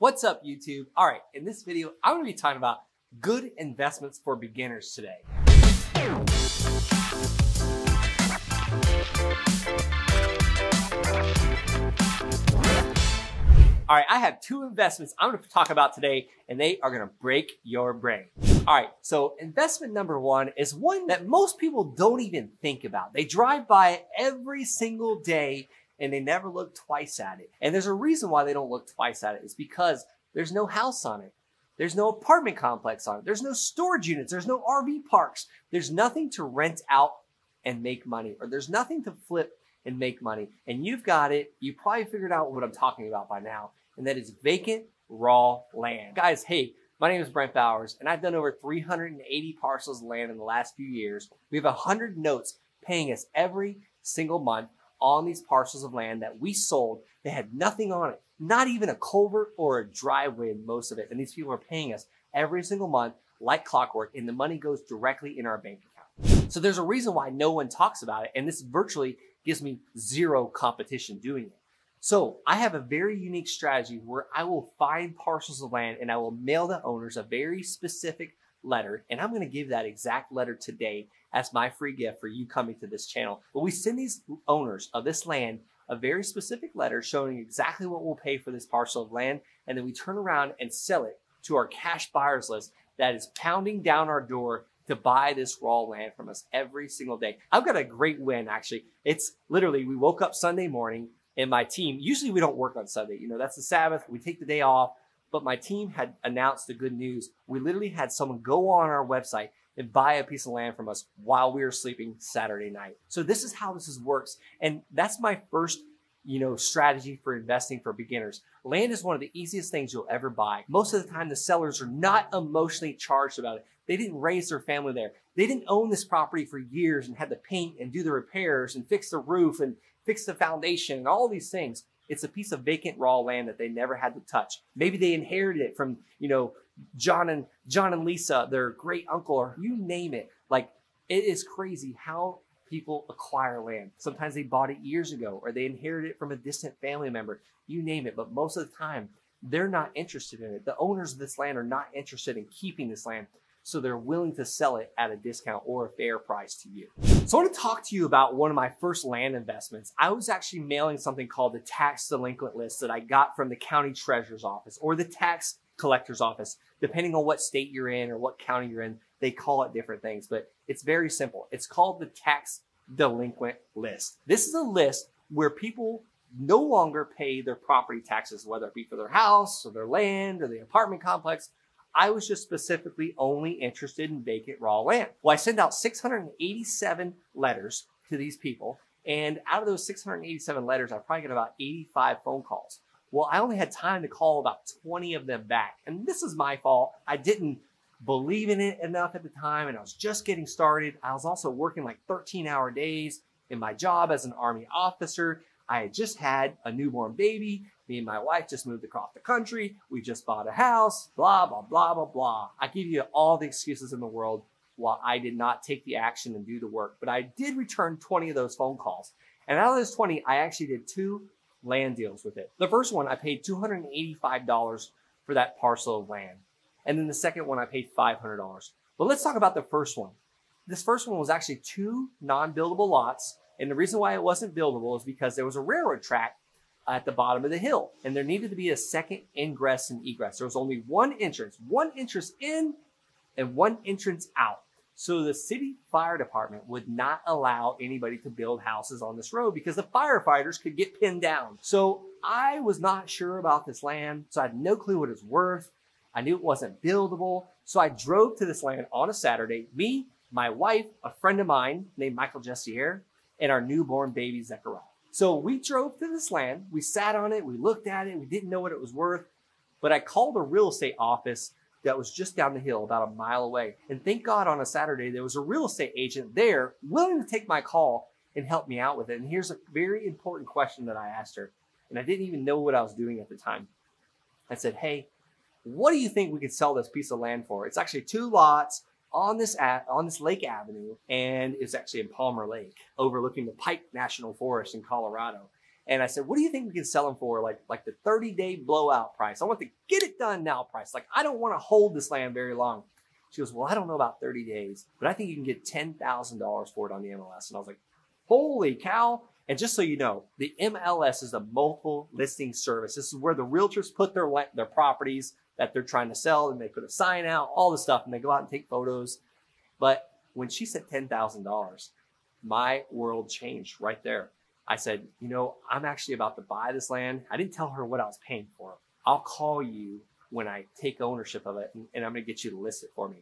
What's up, YouTube? All right, in this video, I'm going to be talking about good investments for beginners today. All right, I have two investments I'm going to talk about today, and they are going to break your brain. All right, so investment number one is one that most people don't even think about. They drive by it every single day, and they never look twice at it. And there's a reason why they don't look twice at it. It's because there's no house on it. There's no apartment complex on it. There's no storage units. There's no RV parks. There's nothing to rent out and make money, or there's nothing to flip and make money. And you've got it. You probably figured out what I'm talking about by now, and that is vacant raw land. Guys, hey, my name is Brent Bowers, and I've done over 380 parcels of land in the last few years. We have 100 notes paying us every single month on these parcels of land that we sold. They had nothing on it, not even a culvert or a driveway in most of it. And these people are paying us every single month like clockwork, and the money goes directly in our bank account. So there's a reason why no one talks about it, and this virtually gives me zero competition doing it. So I have a very unique strategy where I will find parcels of land and I will mail the owners a very specific letter, and I'm going to give that exact letter today as my free gift for you coming to this channel. But we send these owners of this land a very specific letter showing exactly what we'll pay for this parcel of land, and then we turn around and sell it to our cash buyers list that is pounding down our door to buy this raw land from us every single day. I've got a great win, actually. It's literally, we woke up Sunday morning and my team, usually we don't work on Sunday, you know, that's the Sabbath, we take the day off, but my team had announced the good news. We literally had someone go on our website and buy a piece of land from us while we were sleeping Saturday night. So this is how this works. And that's my first, strategy for investing for beginners. Land is one of the easiest things you'll ever buy. Most of the time, the sellers are not emotionally charged about it. They didn't raise their family there. They didn't own this property for years and had to paint and do the repairs and fix the roof and fix the foundation and all these things. It's a piece of vacant raw land that they never had to touch. Maybe they inherited it from, John and Lisa, their great uncle, or you name it. Like, it is crazy how people acquire land. Sometimes they bought it years ago, or they inherited it from a distant family member, you name it. But most of the time, they're not interested in it. The owners of this land are not interested in keeping this land, so they're willing to sell it at a discount or a fair price to you. So I want to talk to you about one of my first land investments. I was actually mailing something called the tax delinquent list that I got from the county treasurer's office or the tax collector's office. Depending on what state you're in or what county you're in, they call it different things, but it's very simple. It's called the tax delinquent list. This is a list where people no longer pay their property taxes, whether it be for their house or their land or the apartment complex. I was just specifically only interested in vacant raw land. Well, I sent out 687 letters to these people, and out of those 687 letters, I probably got about 85 phone calls. Well, I only had time to call about 20 of them back, and this is my fault. I didn't believe in it enough at the time, and I was just getting started. I was also working like 13-hour days in my job as an Army officer. I had just had a newborn baby. Me and my wife just moved across the country. We just bought a house, blah, blah, blah, blah, blah. I give you all the excuses in the world while I did not take the action and do the work. But I did return 20 of those phone calls. And out of those 20, I actually did 2 land deals with it. The first one, I paid $285 for that parcel of land. And then the second one, I paid $500. But let's talk about the first one. This first one was actually 2 non-buildable lots. And the reason why it wasn't buildable is because there was a railroad track at the bottom of the hill, and there needed to be a second ingress and egress. There was only one entrance in and one entrance out. So the city fire department would not allow anybody to build houses on this road because the firefighters could get pinned down. So I was not sure about this land, so I had no clue what it was worth. I knew it wasn't buildable. So I drove to this land on a Saturday, me, my wife, a friend of mine named Michael Jessier, and our newborn baby, Zechariah. So we drove to this land, we sat on it, we looked at it, we didn't know what it was worth, but I called a real estate office that was just down the hill, about a mile away. And thank God on a Saturday, there was a real estate agent there willing to take my call and help me out with it. And here's a very important question that I asked her, and I didn't even know what I was doing at the time. I said, hey, what do you think we could sell this piece of land for? It's actually 2 lots. On this Lake Avenue, and it's actually in Palmer Lake, overlooking the Pike National Forest in Colorado. And I said, what do you think we can sell them for? Like the 30-day blowout price. I want the get it done now price. Like, I don't want to hold this land very long. She goes, well, I don't know about 30 days, but I think you can get $10,000 for it on the MLS. And I was like, holy cow. And just so you know, the MLS is a multiple listing service. This is where the realtors put their properties that they're trying to sell, and they put a sign out, all the stuff, and they go out and take photos. But when she said $10,000, my world changed right there. I said, you know, I'm actually about to buy this land. I didn't tell her what I was paying for it. I'll call you when I take ownership of it, and I'm going to get you to list it for me.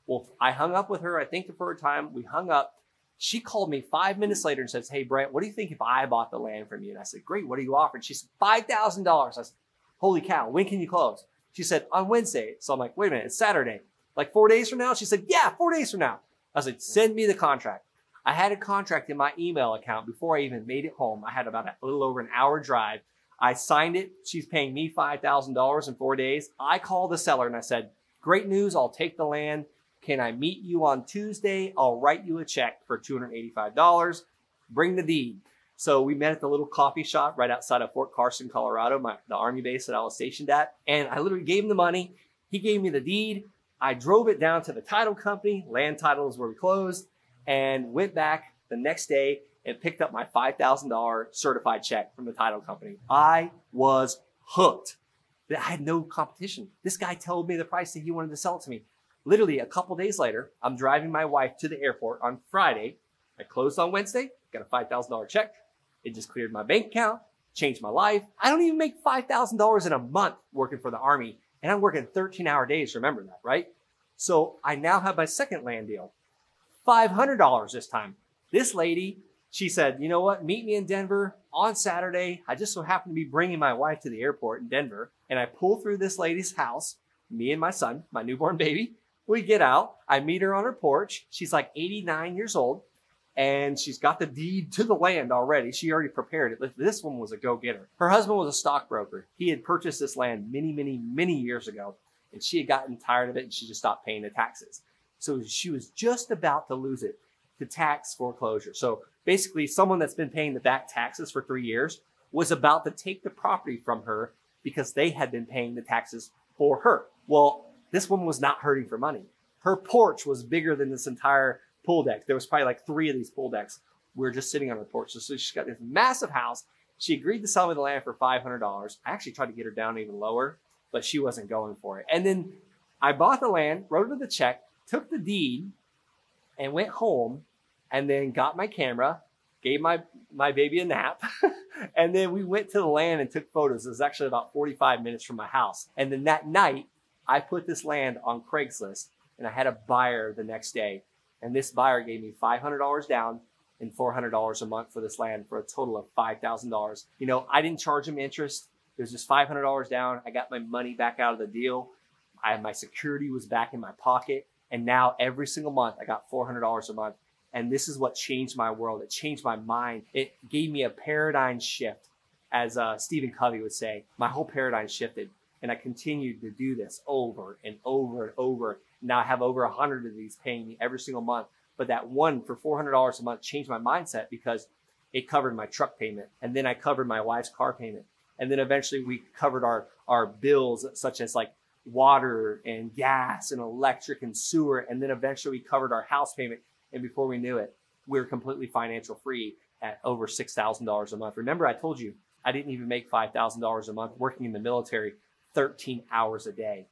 Well, I hung up with her. I thanked her for her time. We hung up. She called me 5 minutes later and says, hey, Brent, what do you think if I bought the land from you? And I said, great. What are you offering? She said, $5,000. I said, holy cow. When can you close? She said, on Wednesday. So I'm like, wait a minute, it's Saturday. Like 4 days from now? She said, yeah, 4 days from now. I said, send me the contract. I had a contract in my email account before I even made it home. I had about a little over an hour drive. I signed it. She's paying me $5,000 in 4 days. I called the seller and I said, great news. I'll take the land. Can I meet you on Tuesday? I'll write you a check for $285. Bring the deed. So we met at the little coffee shop right outside of Fort Carson, Colorado, the Army base that I was stationed at. And I literally gave him the money. He gave me the deed. I drove it down to the title company. Land title is where we closed, and went back the next day and picked up my $5,000 certified check from the title company. I was hooked. I had no competition. This guy told me the price that he wanted to sell it to me. Literally a couple days later, I'm driving my wife to the airport on Friday. I closed on Wednesday, got a $5,000 check. It just cleared my bank account, changed my life. I don't even make $5,000 in a month working for the Army, and I'm working 13-hour days. Remember that, right? So I now have my second land deal, $500 this time. This lady, she said, you know what? Meet me in Denver on Saturday. I just so happen to be bringing my wife to the airport in Denver, and I pull through this lady's house, me and my son, my newborn baby. We get out. I meet her on her porch. She's like 89 years old, and she's got the deed to the land already. She already prepared it. This one was a go-getter. Her husband was a stockbroker. He had purchased this land many years ago, and she had gotten tired of it, and she just stopped paying the taxes. So she was just about to lose it to tax foreclosure. So basically, someone that's been paying the back taxes for 3 years was about to take the property from her because they had been paying the taxes for her. Well, this woman was not hurting for money. Her porch was bigger than this entire pool deck. There was probably like 3 of these pool decks. We were just sitting on her porch. So she's got this massive house. She agreed to sell me the land for $500. I actually tried to get her down even lower, but she wasn't going for it. And then I bought the land, wrote her the check, took the deed, and went home, and then got my camera, gave my baby a nap, and then we went to the land and took photos. It was actually about 45 minutes from my house. And then that night, I put this land on Craigslist, and I had a buyer the next day. And this buyer gave me $500 down and $400 a month for this land for a total of $5,000. You know, I didn't charge him interest. It was just $500 down. I got my money back out of the deal. My security was back in my pocket. And now every single month, I got $400 a month. And this is what changed my world. It changed my mind. It gave me a paradigm shift. As Stephen Covey would say, my whole paradigm shifted. And I continued to do this over and over and over. Now I have over 100 of these paying me every single month. But that one for $400 a month changed my mindset because it covered my truck payment. And then I covered my wife's car payment. And then eventually we covered our bills, such as like water and gas and electric and sewer. And then eventually we covered our house payment. And before we knew it, we were completely financial free at over $6,000 a month. Remember, I told you, I didn't even make $5,000 a month working in the military 13 hours a day.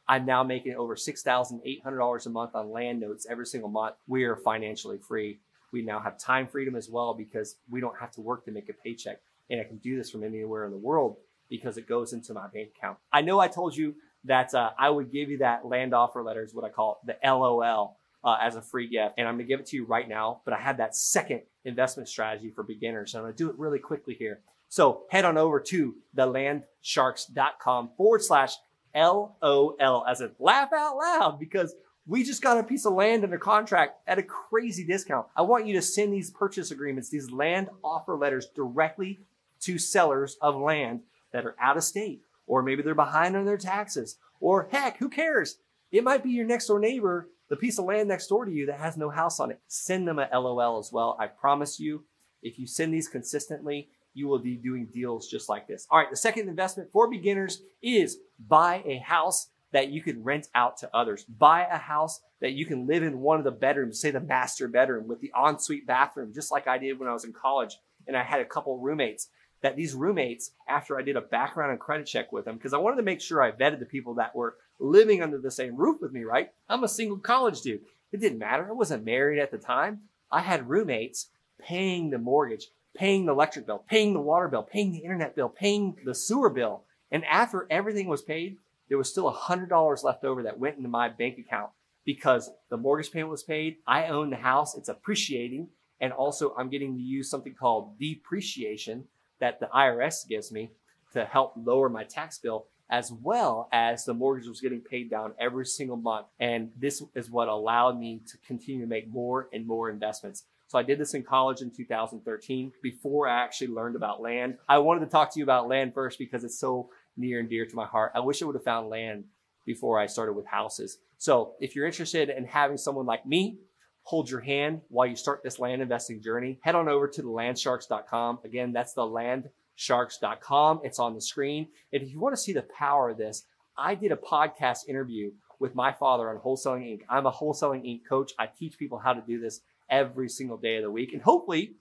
I'm now making over $6,800 a month on land notes every single month. We are financially free. We now have time freedom as well because we don't have to work to make a paycheck. And I can do this from anywhere in the world because it goes into my bank account. I know I told you that I would give you that land offer letter, is what I call it, the LOL, as a free gift. And I'm going to give it to you right now. But I had that second investment strategy for beginners. So I'm going to do it really quickly here. So head on over to thelandsharks.com/LOL as a laugh out loud, because we just got a piece of land under contract at a crazy discount. I want you to send these purchase agreements, these land offer letters, directly to sellers of land that are out of state, or maybe they're behind on their taxes, or heck, who cares? It might be your next door neighbor, the piece of land next door to you that has no house on it. Send them a LOL as well. I promise you, if you send these consistently, you will be doing deals just like this. All right, the second investment for beginners is buy a house that you can rent out to others. Buy a house that you can live in one of the bedrooms, say the master bedroom with the ensuite bathroom, just like I did when I was in college. And I had a couple roommates, that these roommates, after I did a background and credit check with them, because I wanted to make sure I vetted the people that were living under the same roof with me, right? I'm a single college dude. It didn't matter. I wasn't married at the time. I had roommates paying the mortgage, paying the electric bill, paying the water bill, paying the internet bill, paying the sewer bill. And after everything was paid, there was still $100 left over that went into my bank account because the mortgage payment was paid. I own the house. It's appreciating. And also I'm getting to use something called depreciation that the IRS gives me to help lower my tax bill, as well as the mortgage was getting paid down every single month. And this is what allowed me to continue to make more and more investments. So I did this in college in 2013 before I actually learned about land. I wanted to talk to you about land first because it's so near and dear to my heart. I wish I would have found land before I started with houses. So if you're interested in having someone like me hold your hand while you start this land investing journey, head on over to thelandsharks.com. Again, that's thelandsharks.com. It's on the screen. And if you want to see the power of this, I did a podcast interview with my father on Wholesaling Inc. I'm a Wholesaling Inc. coach. I teach people how to do this every single day of the week. And hopefully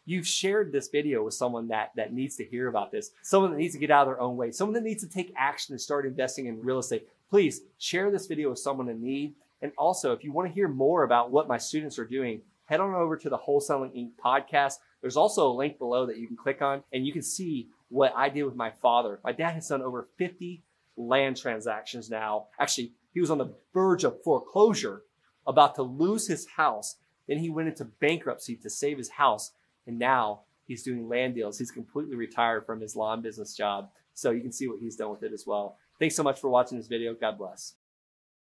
you've shared this video with someone that needs to hear about this, someone that needs to get out of their own way, someone that needs to take action and start investing in real estate. Please share this video with someone in need. And also, if you want to hear more about what my students are doing, head on over to the Wholesaling Inc. podcast. There's also a link below that you can click on, and you can see what I did with my father. My dad has done over 50 land transactions now. Actually, he was on the verge of foreclosure, about to lose his house. Then he went into bankruptcy to save his house. And now he's doing land deals. He's completely retired from his lawn business job. So you can see what he's done with it as well. Thanks so much for watching this video. God bless.